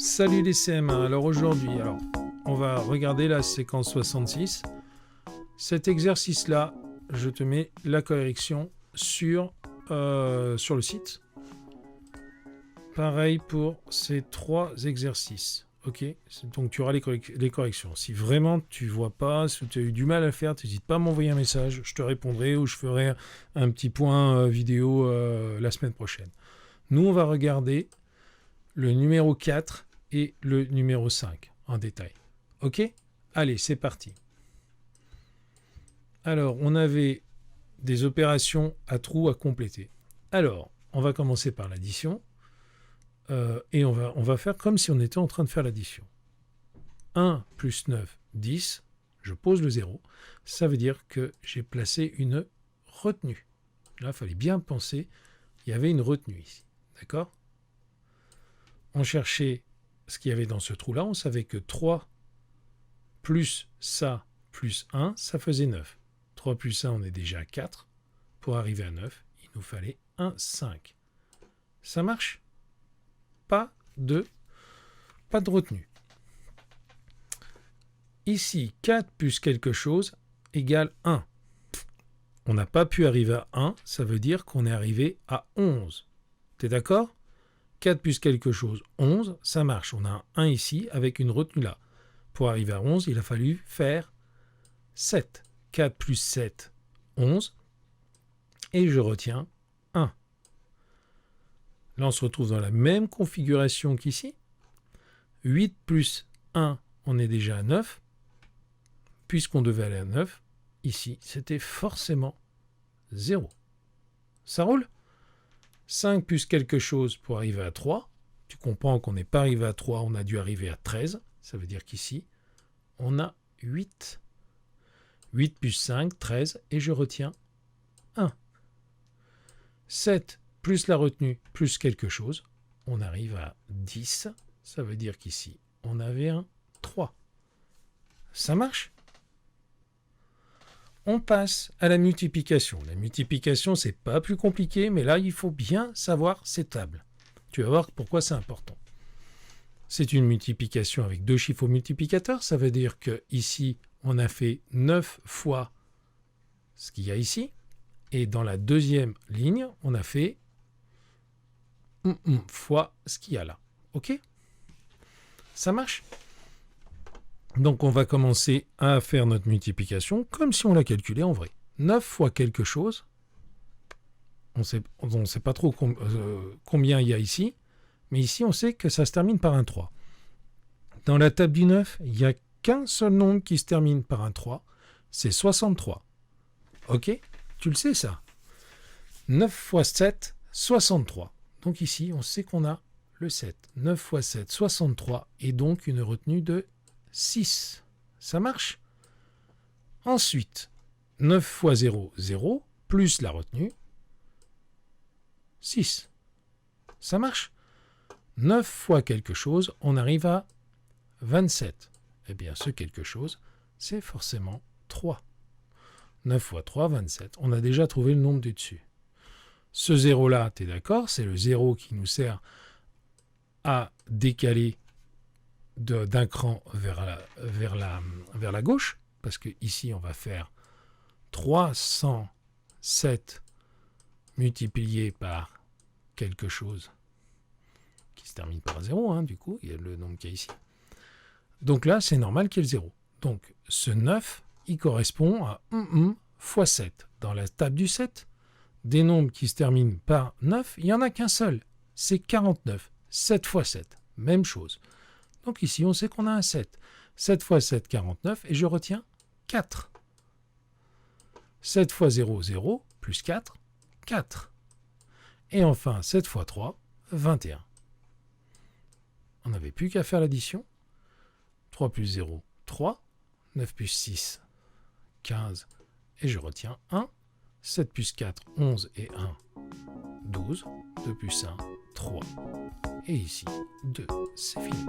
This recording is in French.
Salut les CM1, alors aujourd'hui, on va regarder la séquence 66. Cet exercice-là, je te mets la correction sur le site. Pareil pour ces trois exercices. Ok, donc tu auras les corrections. Si vraiment tu vois pas, si tu as eu du mal à le faire, n'hésite pas à m'envoyer un message, je te répondrai ou je ferai un petit point vidéo la semaine prochaine. Nous, on va regarder le numéro 4 et le numéro 5 en détail. Ok? Allez, c'est parti. Alors, on avait des opérations à trous à compléter. Alors, on va commencer par l'addition. Et on va faire comme si on était en train de faire l'addition. 1 plus 9, 10. Je pose le 0. Ça veut dire que j'ai placé une retenue. Là, il fallait bien penser, il y avait une retenue ici. D'accord? On cherchait ce qu'il y avait dans ce trou-là. On savait que 3 plus ça plus 1, ça faisait 9. 3 plus 1, on est déjà à 4. Pour arriver à 9, il nous fallait un 5. Ça marche? Pas de retenue. Ici, 4 plus quelque chose égale 1. On n'a pas pu arriver à 1, ça veut dire qu'on est arrivé à 11. T'es d'accord? 4 plus quelque chose, 11, ça marche. On a un 1 ici avec une retenue là. Pour arriver à 11, il a fallu faire 7. 4 plus 7, 11. Et je retiens 1. Là, on se retrouve dans la même configuration qu'ici. 8 plus 1, on est déjà à 9. Puisqu'on devait aller à 9, ici, c'était forcément 0. Ça roule? 5 plus quelque chose pour arriver à 3. Tu comprends qu'on n'est pas arrivé à 3, on a dû arriver à 13. Ça veut dire qu'ici, on a 8. 8 plus 5, 13, et je retiens 1. 7 plus la retenue, plus quelque chose, on arrive à 10. Ça veut dire qu'ici, on avait un 3. Ça marche? On passe à la multiplication. La multiplication, c'est pas plus compliqué, mais là, il faut bien savoir ces tables. Tu vas voir pourquoi c'est important. C'est une multiplication avec deux chiffres au multiplicateur. Ça veut dire que ici, on a fait 9 fois ce qu'il y a ici. Et dans la deuxième ligne, on a fait fois ce qu'il y a là. OK? Ça marche? Donc, on va commencer à faire notre multiplication comme si on l'a calculé en vrai. 9 fois quelque chose, on ne sait pas trop combien il y a ici, mais ici, on sait que ça se termine par un 3. Dans la table du 9, il n'y a qu'un seul nombre qui se termine par un 3, c'est 63. OK? Tu le sais, ça? 9 fois 7, 63. Donc ici, on sait qu'on a le 7. 9 fois 7, 63, et donc une retenue de 6. Ça marche? Ensuite, 9 fois 0, 0, plus la retenue, 6. Ça marche? 9 fois quelque chose, on arrive à 27. Eh bien, ce quelque chose, c'est forcément 3. 9 fois 3, 27. On a déjà trouvé le nombre du dessus. Ce 0-là, tu es d'accord? C'est le 0 qui nous sert à décaler d'un cran vers la gauche, parce que ici on va faire 307 multiplié par quelque chose qui se termine par 0, du coup, il y a le nombre qu'il y a ici. Donc là, c'est normal qu'il y ait le 0. Donc ce 9, il correspond à fois 7. Dans la table du 7, des nombres qui se terminent par 9, il n'y en a qu'un seul, c'est 49. 7 fois 7, même chose. Donc ici, on sait qu'on a un 7. 7 fois 7, 49, et je retiens 4. 7 fois 0, 0, plus 4, 4. Et enfin, 7 fois 3, 21. On n'avait plus qu'à faire l'addition. 3 plus 0, 3. 9 plus 6, 15. Et je retiens 1. 7 plus 4, 11 et 1, 12. 2 plus 1, 3. Et ici, 2. C'est fini.